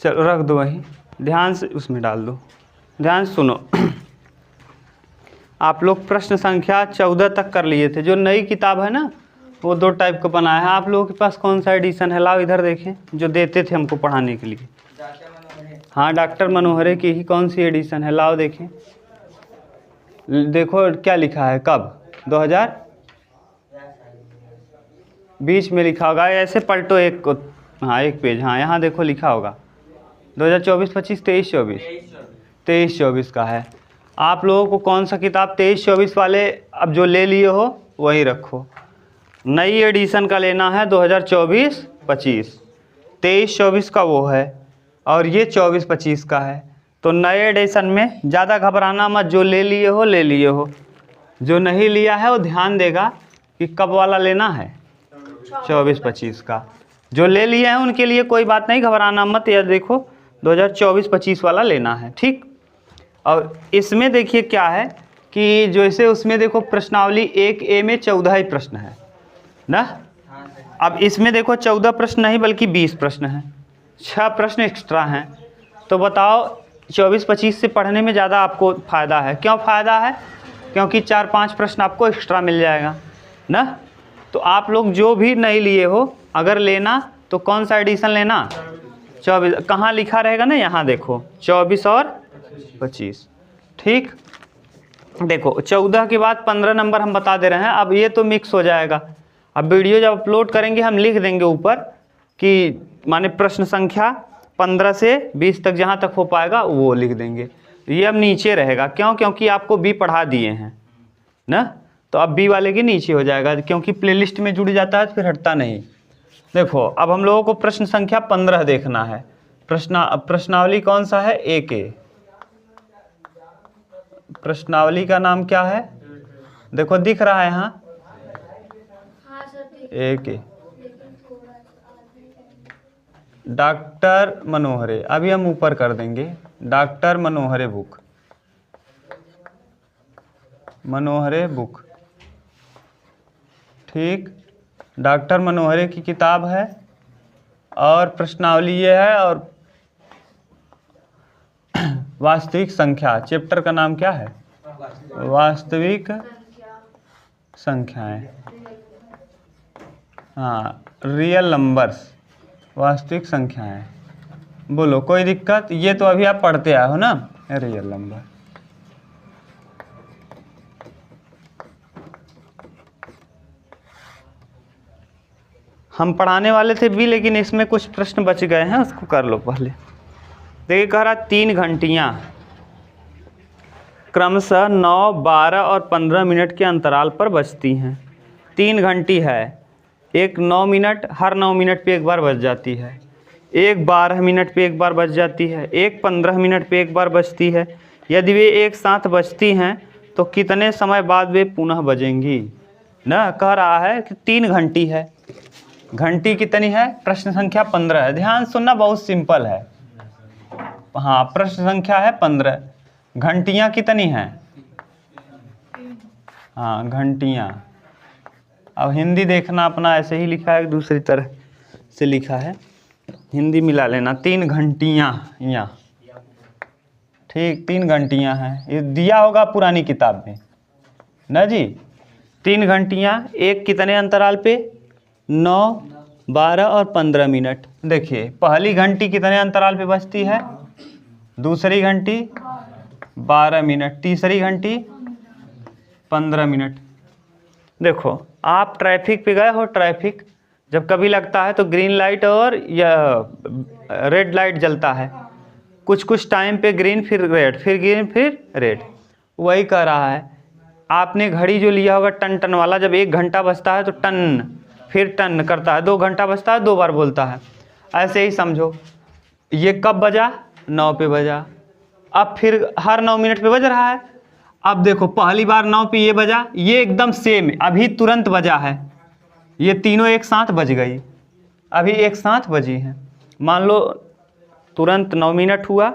चलो रख दो वही, ध्यान से उसमें डाल दो। ध्यान से सुनो। आप लोग प्रश्न संख्या 14 तक कर लिए थे। जो नई किताब है ना वो 2 टाइप का बनाया है। आप लोगों के पास कौन सा एडिशन है? लाओ इधर देखें, जो देते थे हमको पढ़ाने के लिए। हाँ, डॉक्टर मनोहरे की ही कौन सी एडिशन है? लाओ देखें। देखो क्या लिखा है, कब? 2000 बीच में लिखा होगा, ऐसे पलटो एक को। हाँ, एक पेज, हाँ यहाँ देखो लिखा होगा 2024-25, 23-24, 23-24 का है। आप लोगों को कौन सा किताब 23-24 वाले अब जो ले लिए हो वही रखो। नई एडिशन का लेना है 2024-25, 23-24 का वो है और ये 24-25 का है। तो नए एडिशन में ज़्यादा घबराना मत, जो ले लिए हो ले लिए हो, जो नहीं लिया है वो ध्यान देगा कि कब वाला लेना है, 24-25 का। जो ले लिए हैं उनके लिए कोई बात नहीं, घबराना मत। यह देखो 2024-25 वाला लेना है, ठीक। और इसमें देखिए क्या है कि जैसे उसमें देखो प्रश्नावली 1A में 14 ही प्रश्न है ना। अब इसमें देखो 14 प्रश्न नहीं बल्कि 20 प्रश्न हैं, 6 प्रश्न एक्स्ट्रा हैं। तो बताओ 24-25 से पढ़ने में ज़्यादा आपको फ़ायदा है। क्यों फ़ायदा है? क्योंकि 4-5 प्रश्न आपको एक्स्ट्रा मिल जाएगा ना। तो आप लोग जो भी नहीं लिए हो अगर लेना तो कौन सा एडिशन लेना? 24। कहाँ लिखा रहेगा ना, यहाँ देखो 24 और 25, ठीक। देखो 14 के बाद 15 नंबर हम बता दे रहे हैं। अब ये तो मिक्स हो जाएगा। अब वीडियो जब अपलोड करेंगे हम लिख देंगे ऊपर कि माने प्रश्न संख्या 15 से 20 तक जहाँ तक हो पाएगा वो लिख देंगे। ये अब नीचे रहेगा, क्यों? क्योंकि आपको बी पढ़ा दिए हैं ना, तो अब बी वाले के नीचे हो जाएगा, क्योंकि प्लेलिस्ट में जुड़ जाता है तो फिर हटता नहीं। देखो अब हम लोगों को प्रश्न संख्या 15 देखना है। प्रश्नावली कौन सा है? A। प्रश्नावली का नाम क्या है? देखो दिख रहा है यहाँ, A। डॉक्टर मनोहरे, अभी हम ऊपर कर देंगे डॉक्टर मनोहरे बुक, मनोहरे बुक, ठीक। डॉक्टर मनोहरे की किताब है और प्रश्नावली ये है। और वास्तविक संख्या, चैप्टर का नाम क्या है? वास्तविक संख्याएं, हाँ, रियल नंबर्स, वास्तविक संख्याएं। बोलो कोई दिक्कत? ये तो अभी आप पढ़ते आए हो ना, रियल नंबर। हम पढ़ाने वाले थे भी, लेकिन इसमें कुछ प्रश्न बच गए हैं, उसको कर लो पहले। देखिए कह रहा 3 घंटियाँ क्रमशः 9, 12 और 15 मिनट के अंतराल पर बजती हैं। 3 घंटी है, एक 9 मिनट, हर 9 मिनट पे एक बार बज जाती है, एक 12 मिनट पे एक बार बज जाती है, एक 15 मिनट पे एक बार बजती है। यदि वे एक साथ बजती हैं तो कितने समय बाद वे पुनः बजेंगी ना। कह रहा है कि 3 घंटी है, घंटी कितनी है? प्रश्न संख्या 15 है। ध्यान सुनना, बहुत सिंपल है। हाँ, प्रश्न संख्या है 15, घंटियाँ कितनी हैं? हाँ, घंटियाँ। अब हिंदी देखना अपना, ऐसे ही लिखा है दूसरी तरह से लिखा है, हिंदी मिला लेना। 3 घंटियाँ यहाँ, ठीक, 3 घंटियाँ हैं। ये दिया होगा पुरानी किताब में ना जी। 3 घंटियाँ, एक कितने अंतराल पे? 9, 12 और 15 मिनट। देखिए पहली घंटी कितने अंतराल पे बजती है? दूसरी घंटी 12 मिनट, तीसरी घंटी 15 मिनट। देखो आप ट्रैफिक पे गए हो, ट्रैफिक जब कभी लगता है तो ग्रीन लाइट और या रेड लाइट जलता है, कुछ कुछ टाइम पे ग्रीन, फिर रेड, फिर ग्रीन, फिर रेड। वही कह रहा है। आपने घड़ी जो लिया होगा टन टन वाला, जब 1 घंटा बजता है तो टन, फिर टन करता है, 2 घंटा बजता है 2 बार बोलता है। ऐसे ही समझो, ये कब बजा? 9 पे बजा, अब फिर हर 9 मिनट पे बज रहा है। अब देखो पहली बार 9 पे ये बजा, ये एकदम सेम अभी तुरंत बजा है, ये तीनों एक साथ बज गई, अभी एक साथ बजी हैं। मान लो तुरंत 9 मिनट हुआ,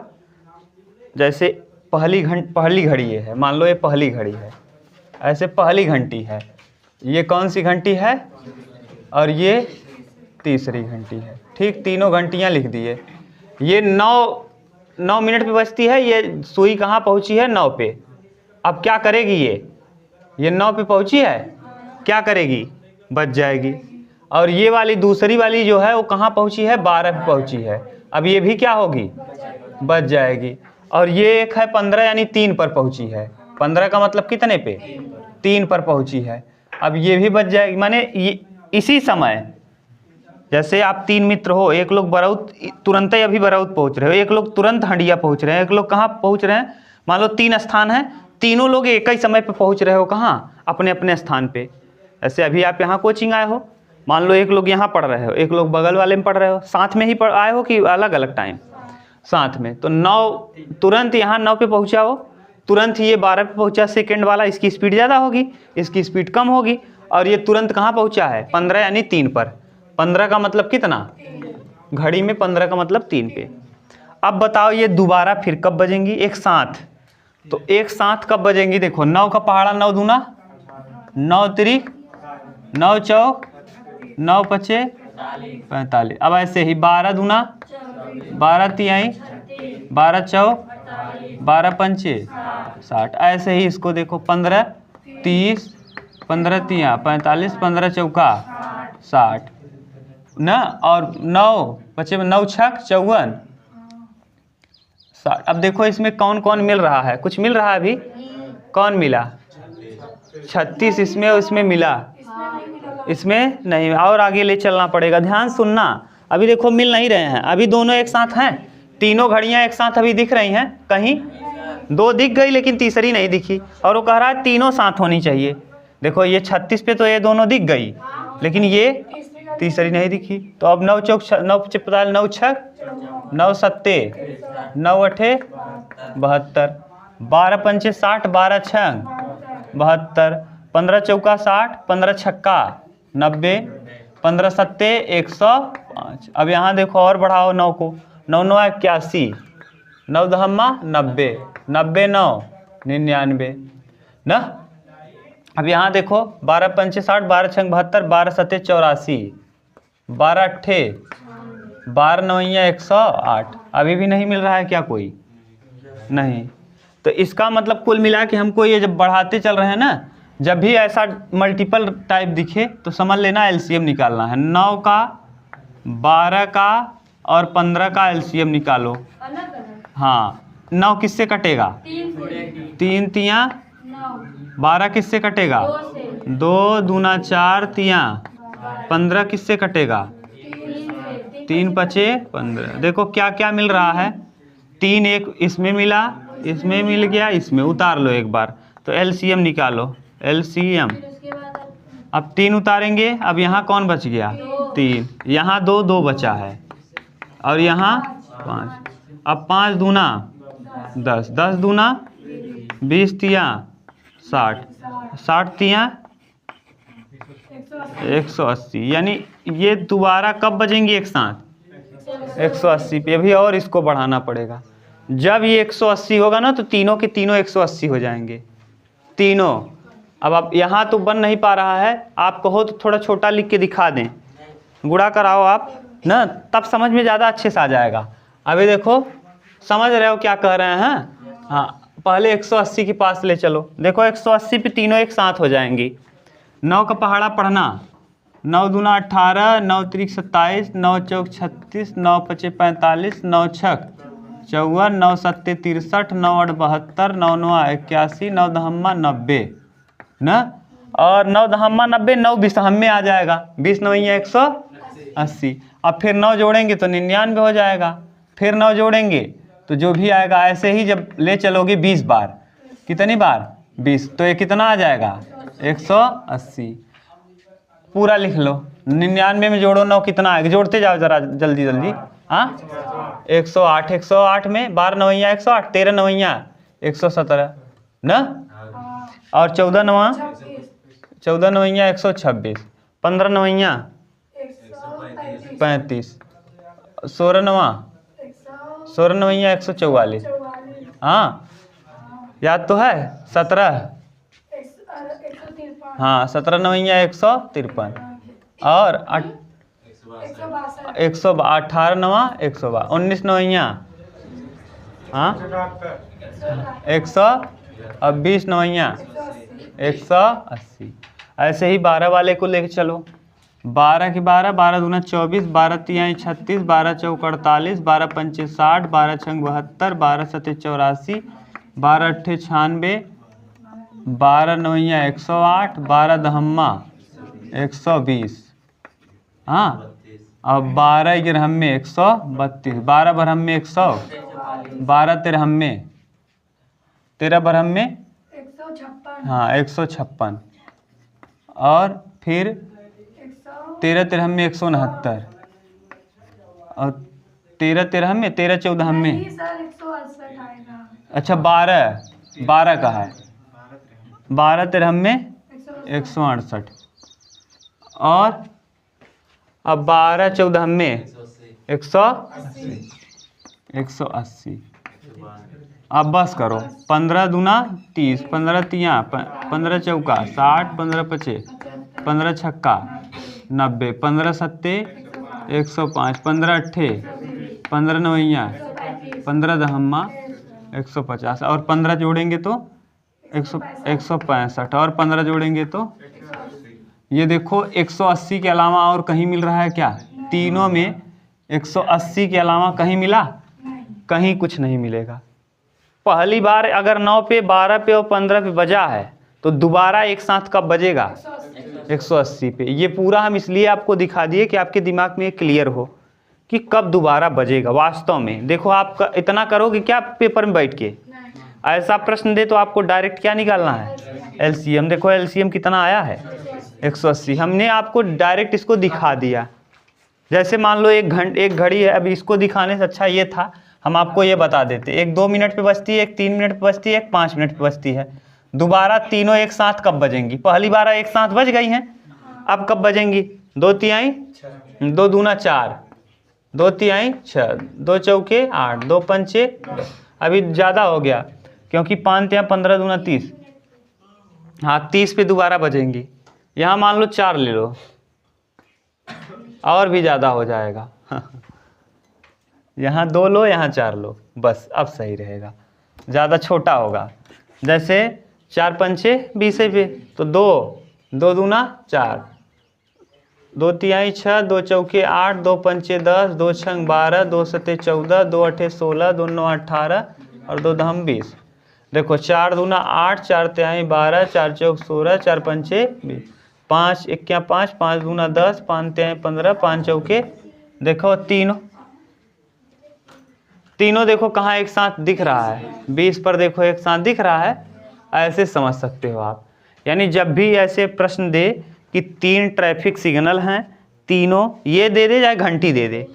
जैसे पहली घड़ी ये है, मान लो ये पहली घड़ी है, ऐसे पहली घंटी है, ये कौन सी घंटी है? और ये तीसरी घंटी है, ठीक। तीनों घंटियां लिख दिए। ये 9 मिनट पे बजती है, ये सुई कहाँ पहुंची है 9 पे। अब क्या करेगी ये 9 पे पहुंची है, क्या करेगी, बच जाएगी। और ये वाली दूसरी वाली जो है वो कहाँ पहुंची है, 12 पे पहुंची है। अब ये भी क्या होगी, बच जाएगी। और ये एक है 15 यानी 3 पर पहुंची है। 15 का मतलब कितने पे, 3 पर पहुंची है। अब ये भी बच जाएगी। माने ये इसी समय, जैसे आप 3 मित्र हो, एक लोग बरौत तुरंत ही अभी बरौत पहुंच रहे हो, एक लोग तुरंत हंडिया पहुंच रहे हैं, एक लोग कहाँ पहुंच रहे हैं, मान लो 3 स्थान है, तीनों लोग एक ही समय पे पहुंच रहे हो, कहाँ, अपने अपने स्थान पे। ऐसे अभी आप यहाँ कोचिंग आए हो, मान लो एक लोग यहाँ पढ़ रहे हो, एक लोग बगल वाले में पढ़ रहे हो, साथ में ही आए हो कि अलग अलग टाइम, साथ में। तो 9 तुरंत यहाँ 9 पे पहुँचा हो, तुरंत ही ये 12 पे पहुँचा। सेकेंड वाला इसकी स्पीड ज़्यादा होगी, इसकी स्पीड कम होगी। और ये तुरंत कहाँ पहुँचा है, 15 यानी 3 पर। 15 का मतलब कितना, घड़ी में 15 का मतलब 3 पे। अब बताओ ये दोबारा फिर कब बजेंगी, एक साथ। तो एक साथ कब बजेंगी, देखो 9 का पहाड़ा 9 दूना 9 तिरिक 9 चौक 9 पचे 45। अब ऐसे ही 12 दूना 12 तिहाई 12 चौक 12 पंचे 60। ऐसे ही इसको देखो 15 30 15 तिया 45 15 चौका 60 ना। और 9 बचे में 9 छक 54 60। अब देखो इसमें कौन कौन मिल रहा है, कुछ मिल रहा है अभी, कौन मिला, 36 इसमें और इसमें मिला, इसमें नहीं। और आगे ले चलना पड़ेगा, ध्यान सुनना। अभी देखो मिल नहीं रहे हैं, अभी दोनों एक साथ हैं, तीनों घड़ियां एक साथ अभी दिख रही हैं, कहीं 2 दिख गई लेकिन तीसरी नहीं दिखी। और वो कह रहा है तीनों साथ होनी चाहिए। देखो ये 36 पे तो ये दोनों दिख गई, लेकिन ये तीसरी नहीं दिखी। तो अब 9 चौक 9 55 9 छक 9 सत्ते 9 अठे 72 12 पंचे 60 12 छक 72 15 चौका 60 15 छक्का 90 15 सत्ते 105। अब यहाँ देखो और बढ़ाओ 9 को, 9 9 81 9 दहम्मा 90 90 9 99 ना। अब यहाँ देखो 12 पंचे 60 12 छक 72 12 सत्ते 84 12 अट्ठे 12 नवैया 108। अभी भी नहीं मिल रहा है क्या, कोई नहीं। तो इसका मतलब कुल मिला के हमको ये जब बढ़ाते चल रहे हैं ना, जब भी ऐसा मल्टीपल टाइप दिखे तो समझ लेना एलसीएम निकालना है। 9 का 12 का और 15 का एलसीएम निकालो। हाँ 9 किससे कटेगा, 3 तिया 12 किससे कटेगा, 2 दूना 4 तिया 15 किससे कटेगा, 3 पचे 15। देखो क्या क्या मिल रहा है, 3 एक इसमें मिला, इसमें मिल गया, इसमें उतार लो एक बार। तो एलसीएम निकालो, एलसीएम। अब 3 उतारेंगे, अब यहाँ कौन बच गया, 3, यहाँ 2 2 बचा है, और यहाँ 5। अब 5 दूना 10 10 दूना 20 तिया 60 60 तिया 180। यानी ये दोबारा कब बजेंगी एक साथ, 180 पे। अभी और इसको बढ़ाना पड़ेगा। जब ये 180 होगा ना तो तीनों के तीनों 180 हो जाएंगे, तीनों। अब आप यहाँ तो बन नहीं पा रहा है, आप कहो तो थोड़ा छोटा लिख के दिखा दें, गुणा कराओ आप ना, तब समझ में ज़्यादा अच्छे से आ जाएगा। अभी देखो समझ रहे हो क्या कह रहे हैं। हाँ पहले 180 के पास ले चलो, देखो 180 पे तीनों एक साथ हो जाएंगी। 9 का पहाड़ा पढ़ना, 9 दूना 18 9 तिरिक 27 9 चौक 36 9 पचे 45 9 छक 54 9 सत्ते 63 9 8 72 9 9 81 9 दहम्मा 90 ना। और 9 दहम्मा 90 9 20 हम में आ जाएगा, 20 नवैया 180। अब फिर 9 जोड़ेंगे तो 99 हो जाएगा, फिर 9 जोड़ेंगे तो जो भी आएगा। ऐसे ही जब ले चलोगे 20 बार, कितनी बार 20, तो ये कितना आ जाएगा 180। पूरा लिख लो, 99 में जोड़ो 9 कितना आएगा, जोड़ते जाओ जरा जल्दी जल्दी। हाँ 108 108 में 12 नवैया 108 13 नवैया 117 ना। और 14 नवैया 126 15 नवैया 35 16 नवैया 144। हाँ याद तो है 17, हाँ 17 नवैया 153 और 18 नवा 112, 19 नवैया, हाँ 100 अब 20 नवैया 180। ऐसे ही 12 वाले को लेके चलो। 12 की 12, 12 दूना 24, 12 तिहाई 36, 12 चौक 48, 12 पंचे 60, 12 छंग 72, 12 सते 84, 12 अट्ठे 96, 12 नवैया 108, 12 दहम्मा 120, हाँ अब 12 गिरहम में 132, 12 बरहम में 100, 12 तिरहम में 13 बरहम में 156, हाँ 156, और फिर 13 तिरहम में 169, और 13 तिरहम में 13 14 में, नहीं सर 168 आएगा। अच्छा 12 का है, 12 तिरहम में 168, और अब 12 14 में 180। अब बस करो, 15 दूना 30, 15 तिया 15 चौका 60, 15 पचे 15 छक्का 90, 15 सत्ते 105, 15 अट्ठे 15 नवैया 15 दहम्मा 150, और 15 जोड़ेंगे तो 165, और 15 जोड़ेंगे तो ये देखो 180 के अलावा और कहीं मिल रहा है क्या? तीनों में 180 के अलावा कहीं मिला? कहीं कुछ नहीं मिलेगा। पहली बार अगर 9 पे 12 पे और 15 पे बजा है तो दोबारा एक साथ कब बजेगा? 180 पे। ये पूरा हम इसलिए आपको दिखा दिए कि आपके दिमाग में क्लियर हो कि कब दोबारा बजेगा। वास्तव में देखो, आप इतना करोगे क्या पेपर में बैठ के? ऐसा प्रश्न दे तो आपको डायरेक्ट क्या निकालना है? एलसीएम। देखो एलसीएम कितना आया है? 180। हमने आपको डायरेक्ट इसको दिखा दिया। जैसे मान लो एक घड़ी है, अभी इसको दिखाने से अच्छा ये था हम आपको ये बता देते, एक 2 मिनट पे बजती है, एक 3 मिनट पे बजती है, एक 5 मिनट पे बजती है। दोबारा तीनों एक साथ कब बजेंगी? पहली बार एक साथ बज गई हैं, अब कब बजेंगी? 2 तिहाई 2 दूना 4, 2 तिहाई 6, 2 चौके 8, 2 पंचे, अभी ज़्यादा हो गया क्योंकि 5 तिहाई 15 दूना 30, हाँ 30 पे दोबारा बजेंगी। यहाँ मान लो 4 ले लो, और भी ज़्यादा हो जाएगा। यहाँ 2 लो, यहाँ 4 लो, बस अब सही रहेगा। ज़्यादा छोटा होगा, जैसे 4 पंचे 20 पे तो 2 दूना 4, 2 तिहाई 6, 2 चौके 8, 2 पंचे 10, 2 छंग 12, 2 सते 14, 2 अठे 16, 2 नौ 18 और 2 दहम 20। देखो 4 दूना 8, 4 तिहाई 12, 4 चौक 16, 4 पंचे 20, 5 इक्या 5, 5 दूना 10, 5 तिहाई 15, 5 चौके, देखो तीनों देखो कहाँ एक साथ दिख रहा है? 20 पर देखो एक साथ दिख रहा है। ऐसे समझ सकते हो आप। यानी जब भी ऐसे प्रश्न दे कि 3 ट्रैफिक सिग्नल हैं, तीनों ये दे दे या घंटी दे दे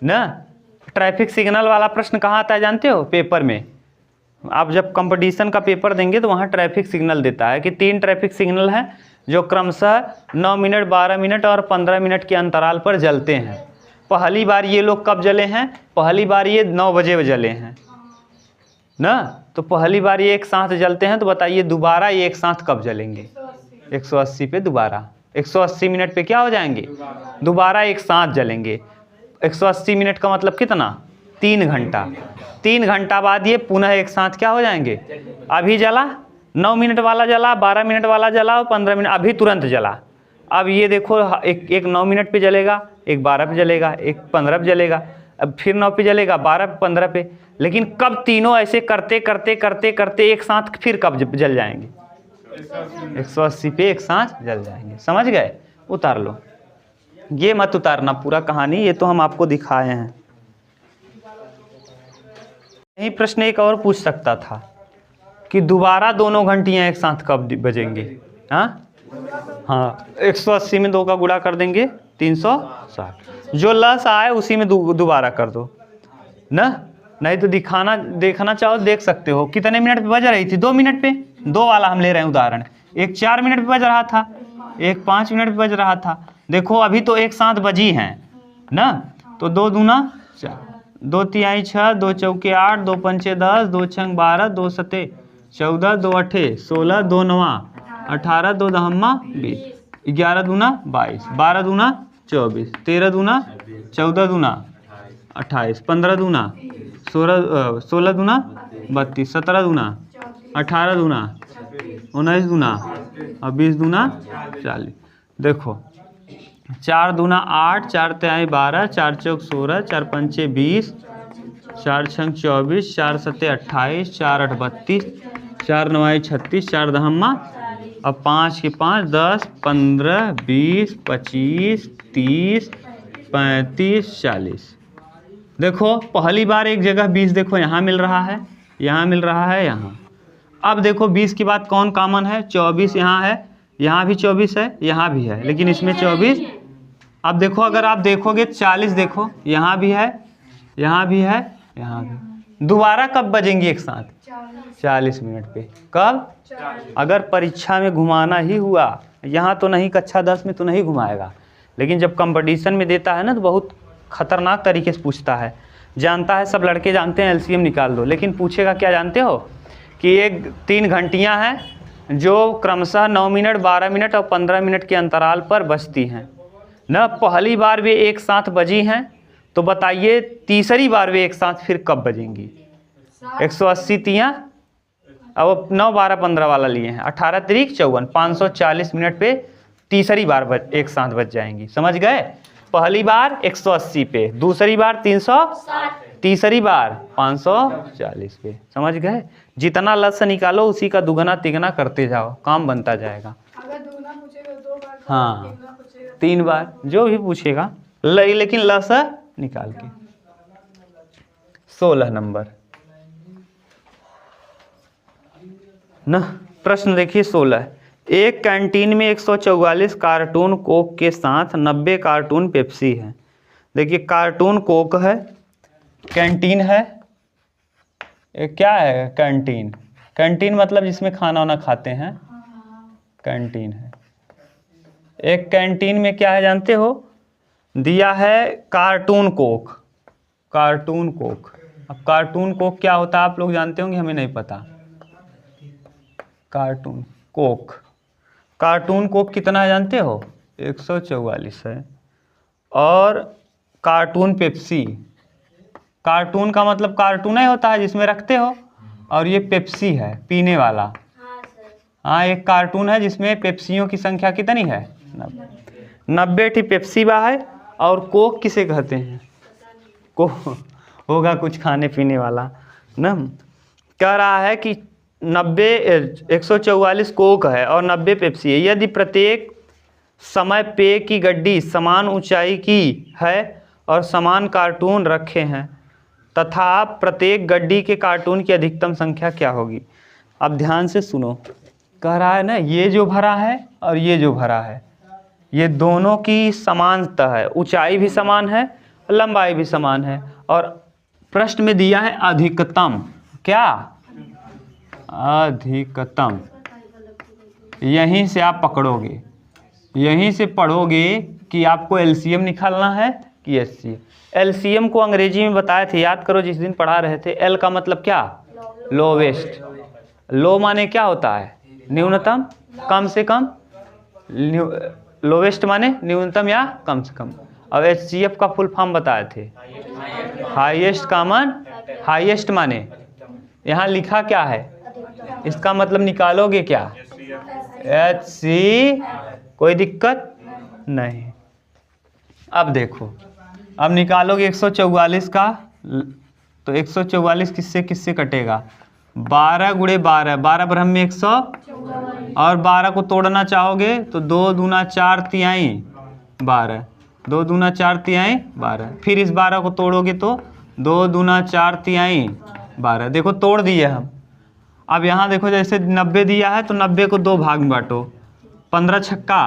ना। ट्रैफिक सिग्नल वाला प्रश्न कहाँ आता है जानते हो? पेपर में। आप जब कंपटीशन का पेपर देंगे तो वहाँ ट्रैफिक सिग्नल देता है कि 3 ट्रैफिक सिग्नल हैं जो क्रमशः 9 मिनट, 12 मिनट और 15 मिनट के अंतराल पर जलते हैं। पहली बार ये लोग कब जले हैं? पहली बार ये 9 बजे जले हैं ना। तो पहली बार ये एक साथ जलते हैं, तो बताइए दोबारा ये एक साथ कब जलेंगे? 180 पे दोबारा। 180 मिनट पे क्या हो जाएंगे? दोबारा एक साथ जलेंगे। 180 मिनट का मतलब कितना? 3 घंटा। 3 घंटा बाद ये पुनः एक साथ क्या हो जाएंगे? अभी जला 9 मिनट वाला जला, 12 मिनट वाला जला और 15 मिनट अभी तुरंत जला। अब ये देखो एक 9 मिनट पे जलेगा, एक 12 पे जलेगा, एक 15 पे जलेगा, अब फिर 9 पे जलेगा, 12 पे, 15 पे। लेकिन कब तीनों ऐसे करते करते करते करते एक साथ फिर कब जल जाएंगे? 180 पे एक साथ जल जाएंगे। समझ गए? उतार लो, ये मत उतारना पूरा कहानी, ये तो हम आपको दिखाए हैं। यही प्रश्न एक और पूछ सकता था कि दोबारा दोनों घंटियां एक साथ कब बजेंगे? हाँ 180 में 2 का गुणा कर देंगे 360। जो लस आए उसी में दोबारा कर दो ना। नहीं तो देखना चाहो देख सकते हो कितने मिनट पे बज रही थी? 2 मिनट पे। 2 वाला हम ले रहे हैं उदाहरण। एक 4 मिनट पे बज रहा था, एक 5 मिनट पे बज रहा था। देखो अभी तो एक साथ बजी हैं ना। तो 2 दूना 4, 2 तिहाई 6, 2 चौके 8, 2 पंचे 10, 2 छंग 12, 2 सते 14, 2 अठे 16, 2 नवा 18, 2 दहम्मा 20, 11 दूना 22, 12 दूना 24, 13 दूना 14 दूना 28, 15 दूना 16 दूना 32, 17 दूना 18 दूना 19 दूना और 20 दूना 40। देखो 4 दूना 8, 4 तिहाई 12, 4 चौक 16, 4 पंचे 20, 4 छंग 24, 4 सत्ते 28, 4 8 32, 4 नवाई 36, 4 दहम्मा अब 5 के 5 10, 15, 20, 25, 30, 35, 40। देखो पहली बार एक जगह 20 देखो यहाँ मिल रहा है, यहाँ मिल रहा है, यहाँ। अब देखो 20 के बाद कौन कॉमन है? 24 यहाँ है, यहाँ भी 24 है, यहाँ भी है, लेकिन इसमें 24। अब देखो अगर आप देखोगे 40 देखो यहाँ भी है, यहाँ भी है, यहाँ भी। दोबारा कब बजेंगी एक साथ? 40 मिनट पे। कब? अगर परीक्षा में घुमाना ही हुआ, यहाँ तो नहीं, कक्षा 10 में तो नहीं घुमाएगा, लेकिन जब कंपटीशन में देता है ना तो बहुत खतरनाक तरीके से पूछता है। जानता है, सब लड़के जानते हैं एलसीएम निकाल दो, लेकिन पूछेगा क्या जानते हो कि एक 3 घंटियाँ हैं जो क्रमशः 9 मिनट 12 मिनट और 15 मिनट के अंतराल पर बजती हैं न। पहली बार वे एक साथ बजी हैं, तो बताइए तीसरी बार वे एक साथ फिर कब बजेंगी? 180 तियाँ, अब 9 12 15 वाला लिए हैं, 18 तिरिक 54, 540 मिनट पे तीसरी बार एक साथ बज जाएंगी। समझ गए? पहली बार 180 पे, दूसरी बार 360, तीसरी बार 540 पे। समझ गए? जितना लक्ष्य निकालो उसी का दुगना तिगना करते जाओ, काम बनता जाएगा। अगर दूना पूछेगा 2 बार, हाँ, तीगना पूछेगा 3 बार, जो भी पूछेगा, लेकिन लक्ष्य निकाल के। 16 नंबर न, प्रश्न देखिए 16। एक कैंटीन में 144 कार्टून कोक के साथ 90 कार्टून पेप्सी है। देखिए कार्टून कोक है, कैंटीन है, क्या है कैंटीन? कैंटीन मतलब जिसमें खाना वाना खाते हैं, कैंटीन है। एक कैंटीन में क्या है जानते हो? दिया है कार्टून कोक, कार्टून कोक। अब कार्टून कोक क्या होता है आप लोग जानते होंगे, हमें नहीं पता। कार्टून कोक, कार्टून कोक कितना है जानते हो? 144 है। और कार्टून पेप्सी, कार्टून का मतलब कार्टून ही होता है जिसमें रखते हो, और ये पेप्सी है पीने वाला। हाँ, एक कार्टून है जिसमें पेप्सियों की संख्या कितनी है? 90 ठी पेप्सी बा है। और कोक किसे कहते हैं? कोक होगा कुछ खाने पीने वाला ना। कह रहा है कि 144 कोक है और 90 पेप्सी है। यदि प्रत्येक समय पेय की गड्डी समान ऊंचाई की है और समान कार्टून रखे हैं तथा प्रत्येक गड्डी के कार्टून की अधिकतम संख्या क्या होगी? अब ध्यान से सुनो। कह रहा है ना, ये जो भरा है और ये जो भरा है, ये दोनों की समानता है, ऊंचाई भी समान है, लंबाई भी समान है, और प्रश्न में दिया है अधिकतम। क्या? अधिकतम। यहीं से आप पकड़ोगे, यहीं से पढ़ोगे कि आपको एलसीएम निकालना है कि एचसीएफ। एलसीएम को अंग्रेजी में बताए थे, याद करो जिस दिन पढ़ा रहे थे। एल का मतलब क्या? लोवेस्ट। लो माने क्या होता है? न्यूनतम, कम से कम। लोवेस्ट माने न्यूनतम या कम से कम। अब एचसीएफ का फुल फॉर्म बताए थे, हाईएस्ट कॉमन। हाईएस्ट माने यहाँ लिखा क्या है, इसका मतलब निकालोगे क्या? HC। कोई दिक्कत नहीं। अब देखो, अब निकालोगे 144 का, तो 144 किससे किससे कटेगा? 12 गुणे 12, 12 ब्रह्म में 100, और 12 को तोड़ना चाहोगे तो 2 दूना 4 तिहाई 12, 2 दूना 4 तिहाई 12। फिर इस 12 को तोड़ोगे तो 2 दूना 4 तिहाई 12। देखो तोड़ दिए हम। अब यहाँ देखो जैसे 90 दिया है तो 90 को 2 भाग में बांटो। 15 छक्का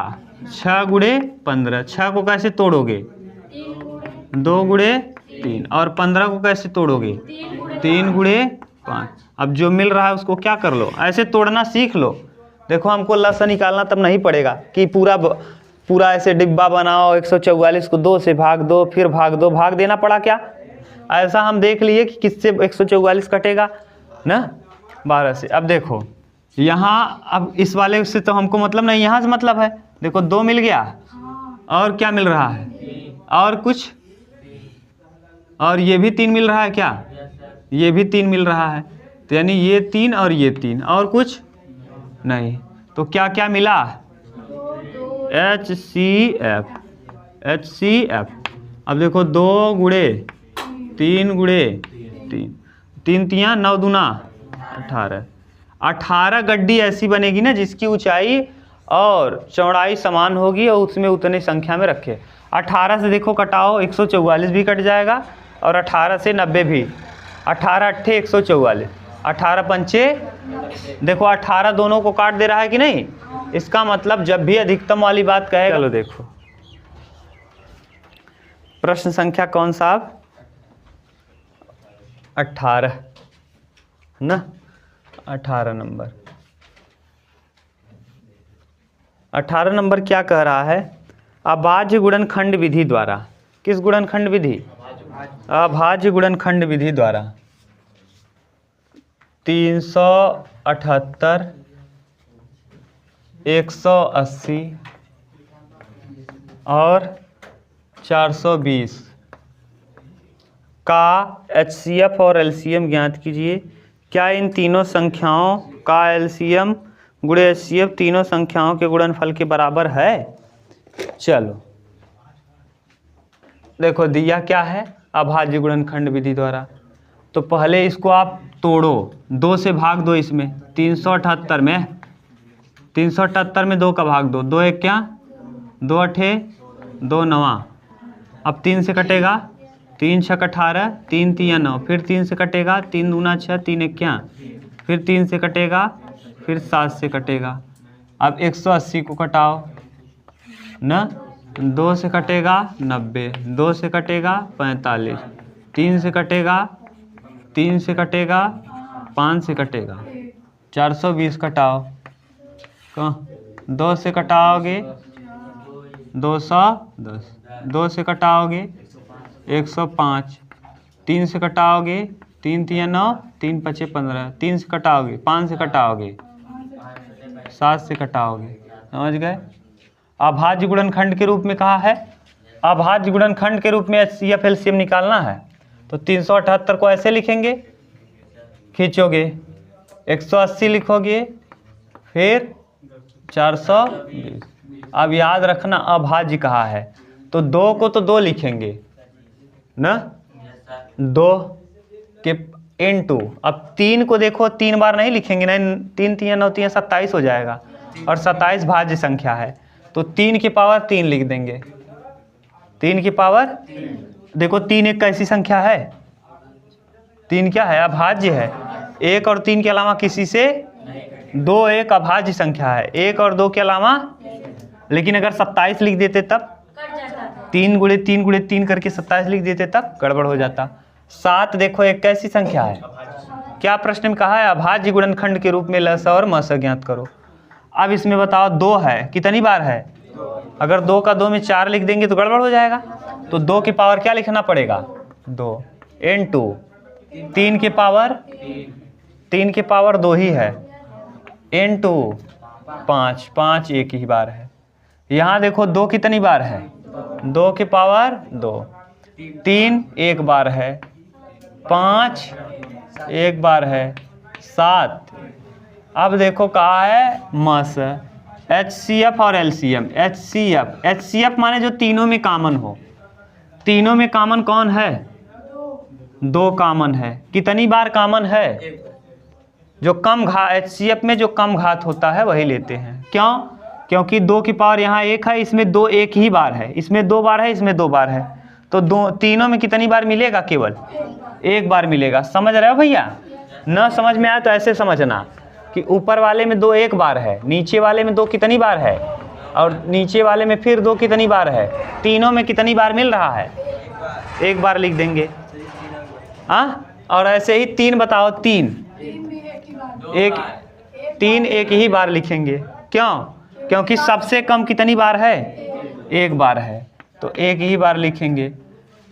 6 गुणे 15। 6 को कैसे तोड़ोगे? 2 गुणे 3। और 15 को कैसे तोड़ोगे? 3 गुणे 5। अब जो मिल रहा है उसको क्या कर लो, ऐसे तोड़ना सीख लो। देखो हमको लसा निकालना तब नहीं पड़ेगा कि पूरा ऐसे डिब्बा बनाओ, 144 को 2 से भाग दो, फिर भाग दो, भाग देना पड़ा क्या? ऐसा हम देख लिए कि किससे 144 कटेगा ना, 12 से। अब देखो यहाँ, अब इस वाले से तो हमको मतलब नहीं, यहाँ से मतलब है। देखो 2 मिल गया और क्या मिल रहा है? और कुछ, और ये भी 3 मिल रहा है क्या? ये भी 3 मिल रहा है, तो यानी ये 3 और ये 3, और कुछ नहीं। तो क्या क्या मिला? HCF, HCF। अब देखो 2 गुणे 3 गुणे 3, 3 तियाँ 9 दूना 18, 18 गड्डी ऐसी बनेगी ना जिसकी ऊंचाई और चौड़ाई समान होगी और उसमें उतनी संख्या में रखे। 18 से देखो कटाओ, 144 भी कट जाएगा और 18 से 90 भी। 18 अट्ठे 144, 18 पंचे, देखो 18 दोनों को काट दे रहा है कि नहीं? इसका मतलब जब भी अधिकतम वाली बात कहेगा। चलो देखो प्रश्न संख्या कौन सा? 18 ना, 18 नंबर। 18 नंबर क्या कह रहा है? अभाज्य गुणनखंड विधि द्वारा, किस गुणनखंड विधि? अभाज्य गुणनखंड विधि द्वारा 378, 180 और 420 का HCF और LCM ज्ञात कीजिए। क्या इन तीनों संख्याओं का LCM गुणे HCF तीनों संख्याओं के गुणनफल के बराबर है? चलो देखो दिया क्या है? अभाज्य गुणनखंड विधि द्वारा। तो पहले इसको आप तोड़ो, 2 से भाग दो इसमें। 378 में 378 में 2 का भाग दो, 2 एक क्या 2 अठे 2 नवा। अब 3 से कटेगा, 3 छक 18, 3 तिया 9, फिर 3 से कटेगा, 3 दूना 6, 3 एक क्या, फिर 3 से कटेगा, फिर 7 से कटेगा। अब 180 को कटाओ न, 2 से कटेगा 90, 2 से कटेगा 45, 3 से कटेगा, 3 से कटेगा, 5 से कटेगा, 420 कटाओ। 2 से कटाओगे 210, 2 से कटाओगे 105, 3 से कटाओगे 3 तिया 9, 3 पचे 15, 3 से कटाओगे, 5 से कटाओगे, 7 से कटाओगे। समझ गए? अभाज्य गुणनखंड के रूप में कहा है। अभाज्य गुणनखंड के रूप में HCF LCM निकालना है तो 378 को ऐसे लिखेंगे, खींचोगे 180 लिखोगे, फिर 420। अब याद रखना अभाज्य कहा है तो 2 को तो 2 लिखेंगे ना, 2 के * अब 3 को देखो 3 बार नहीं लिखेंगे ना, 3 तिया 9 तिया 27 हो जाएगा और 27 भाज्य संख्या है तो 3 की पावर 3 लिख देंगे। 3 की पावर, देखो 3 एक कैसी संख्या है? 3 क्या है? अभाज्य है। 1 और 3 के अलावा किसी से 2 एक अभाज्य संख्या है, 1 और 2 के अलावा। लेकिन अगर 27 लिख देते तब 3 गुणे 3 गुणे 3 करके 27 लिख देते तब गड़बड़ हो जाता। 7 देखो एक कैसी संख्या है? क्या प्रश्न में कहा है? अभाज्य गुणनखंड के रूप में लस और मस ज्ञात करो। अब इसमें बताओ 2 है, कितनी बार है? अगर 2 का 2 में 4 लिख देंगे तो गड़बड़ हो जाएगा। तो 2 की पावर क्या लिखना पड़ेगा? 2 * 3 की पावर 3 की पावर 2 ही है, * 5, 5 एक ही बार है। यहाँ देखो 2 कितनी बार है? 2 की पावर 2, 3 एक बार है, 5 एक बार है, 7। अब देखो कहा है मस, HCF और LCM। HCF माने जो तीनों में कॉमन हो। तीनों में कॉमन कौन है? 2 कॉमन है। कितनी बार कॉमन है? जो कम घात, HCF में जो कम घात होता है वही लेते हैं। क्यों? क्योंकि 2 की पावर यहाँ 1 है, इसमें 2 एक ही बार है, इसमें 2 बार है, इसमें 2 बार है। तो तीनों में कितनी बार मिलेगा? केवल 1 बार मिलेगा। समझ रहे हो भैया? न समझ में आया तो ऐसे समझना कि ऊपर वाले में 2 एक बार है, नीचे वाले में 2 कितनी बार है, और नीचे वाले में फिर 2 कितनी बार है। तीनों में कितनी बार मिल रहा है? 1 बार लिख देंगे। हाँ, और ऐसे ही 3 बताओ। 3 एक ही बार लिखेंगे। क्यों? क्योंकि सबसे कम कितनी बार है? 1 बार है, तो 1 ही बार लिखेंगे।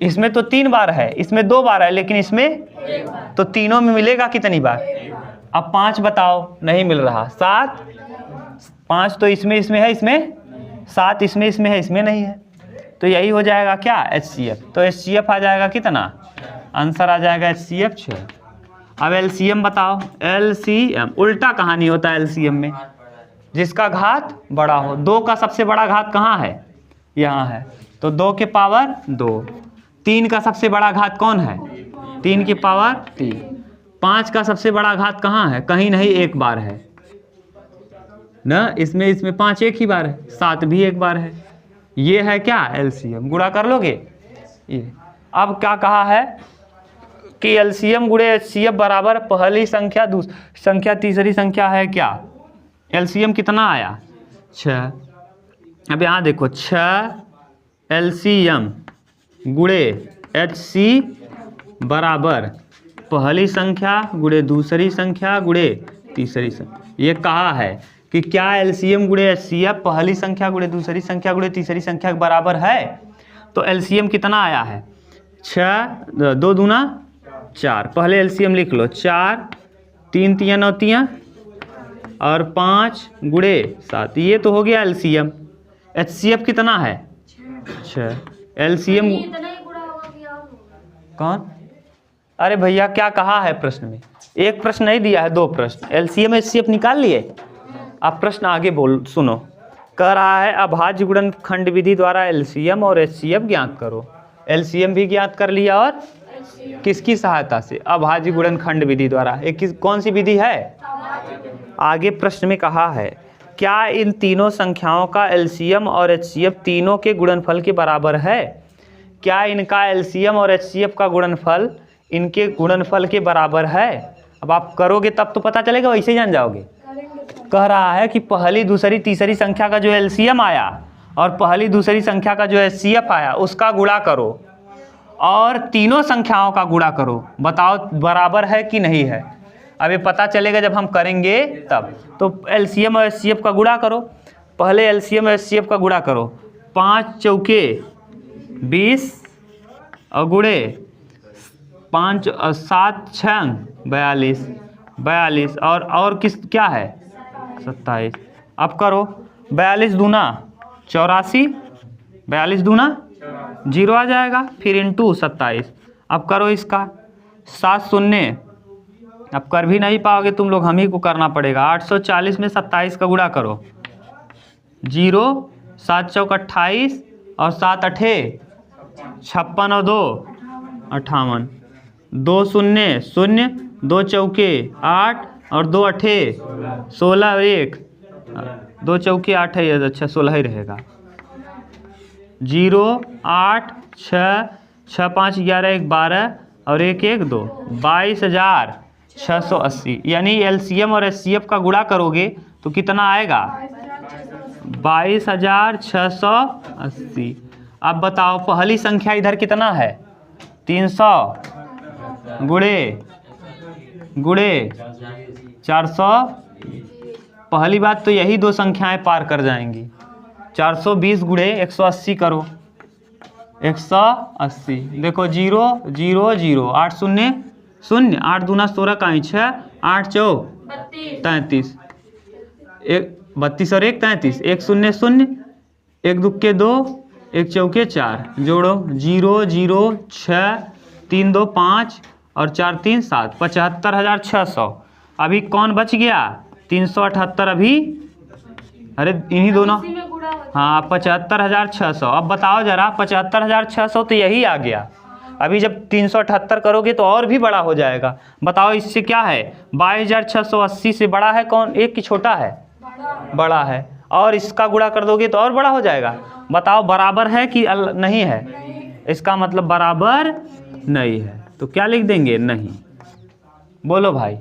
इसमें तो 3 बार है, इसमें 2 बार है, लेकिन इसमें तो तीनों में मिलेगा कितनी बार? अब 5 बताओ, नहीं मिल रहा। 7, 5 तो इसमें है, इसमें 7 इसमें है, इसमें नहीं है। तो यही हो जाएगा क्या, HCF। तो HCF आ जाएगा कितना, आंसर आ जाएगा HCF 6। अब LCM बताओ, LCM उल्टा कहानी होता है LCM में, जिसका घात बड़ा हो। 2 का सबसे बड़ा घात कहाँ है, यहाँ है, तो 2 के पावर 2। 3 का सबसे बड़ा घात कौन है, 3 की पावर 3। 5 का सबसे बड़ा घात कहाँ है, कहीं नहीं, एक बार है ना, इसमें 5 एक ही बार है, 7 भी एक बार है। ये है क्या, LCM। गुणा कर लोगे ये। अब क्या कहा है कि LCM गुणे HCF बराबर पहली संख्या संख्या तीसरी संख्या है क्या। LCM कितना आया, 6। अब यहाँ देखो 6 LCM गुणे HC बराबर पहली संख्या गुणे दूसरी संख्या गुणे तीसरी संख्या। ये कहा है कि क्या LCM गुणे HCF पहली संख्या गुणे दूसरी संख्या गुणे तीसरी संख्या के बराबर है। तो LCM कितना आया है, 6 2 दूना 4। पहले LCM लिख लो, 4 3 3 9 3 और 5 गुणे 7। ये तो हो गया LCM। HCF कितना है, 6। LCM कौन, अरे भैया क्या कहा है प्रश्न में, एक प्रश्न नहीं दिया है, 2 प्रश्न। LCM HCF निकाल लिए। अब प्रश्न आगे बोल सुनो, कह रहा है अभाज्य गुणनखंड विधि द्वारा LCM और HCF ज्ञात करो। LCM भी ज्ञात कर लिया, और किसकी सहायता से, अभाज्य गुणनखंड विधि द्वारा। एक कौन सी विधि है, आगे प्रश्न में कहा है क्या इन तीनों संख्याओं का LCM और HCF तीनों के गुणनफल के बराबर है। क्या इनका LCM और HCF का गुणनफल इनके गुणनफल के बराबर है। अब आप करोगे तब तो पता चलेगा, वैसे ही जान जाओगे। कह रहा है कि पहली दूसरी तीसरी संख्या का जो LCM आया और पहली दूसरी संख्या का जो HCF आया उसका गुणा करो और तीनों संख्याओं का गुणा करो, बताओ बराबर है कि नहीं है। अब ये पता चलेगा जब हम करेंगे तब। तो LCM और HCF का गुणा करो, पहले LCM और HCF का गुणा करो। 5 चौके 20 और गुणे 5 और 7 6 42 और किस क्या है 27। अब करो 42 दूना 84, 42 दूना 0 आ जाएगा, फिर इंटू 27। अब करो इसका 7 शून्य, अब कर भी नहीं पाओगे तुम लोग, हम ही को करना पड़ेगा। 840 में 27 का गुणा करो, 0 7 चौक 28 और 7 अठे 56 और 2 58, 2 शून्य 0, 2 चौके 8 और 2 अठे 16 और 1, 2 चौके 8 है, अच्छा 16 ही रहेगा। 0 8 6 6 5 11 1 12 और 1 1 2, 22,680। यानी LCM और HCF का गुणा करोगे तो कितना आएगा 22,680। अब बताओ पहली संख्या इधर कितना है 300 गुणे 400। पहली बात तो यही 2 संख्याएं पार कर जाएंगी। 420 गुणे 180 करो, 180। देखो 0 0 0, 8 शून्य 0, 8 दूना 16 का 6, 8 चौक 33, 32 और 1 33, 1 शून्य 0, 1 दुक्के 2, 1 चौके 4, जोड़ो 0 0 6 3 2 5 और 4 3 7, 75,600। अभी कौन बच गया 378 अभी, अरे इन्हीं दोनों, हाँ 75,600। अब बताओ जरा 75,600 तो यही आ गया। अभी जब 378 करोगे तो और भी बड़ा हो जाएगा। बताओ इससे क्या है 22,680 से बड़ा है कौन, एक की छोटा है, बड़ा है। और इसका गुणा कर दोगे तो और बड़ा हो जाएगा। बताओ बराबर है कि नहीं है, इसका मतलब बराबर नहीं है। तो क्या लिख देंगे, नहीं। बोलो भाई,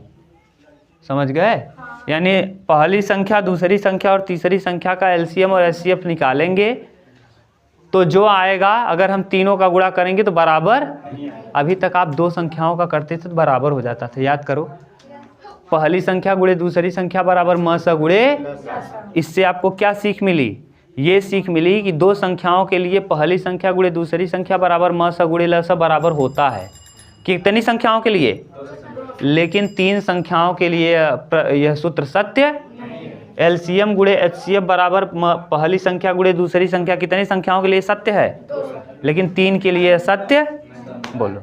समझ गए। यानी पहली संख्या दूसरी संख्या और तीसरी संख्या का LCM और HCF निकालेंगे तो जो आएगा, अगर हम तीनों का गुणा करेंगे तो बराबर। अभी तक आप 2 संख्याओं का करते थे तो बराबर हो जाता था, याद करो। पहली संख्या गुणे दूसरी संख्या बराबर म स गुणे। इससे आपको क्या सीख मिली, ये सीख मिली कि 2 संख्याओं के लिए पहली संख्या गुणे दूसरी संख्या बराबर म स गुणे ल स बराबर होता है। कितनी संख्याओं के लिए, लेकिन 3 संख्याओं के लिए यह सूत्र सत्य। एलसीएम गुणे एचसीएफ बराबर पहली संख्या गुणे दूसरी संख्या कितनी संख्याओं के लिए सत्य है? लेकिन 3 के लिए सत्य बोलो।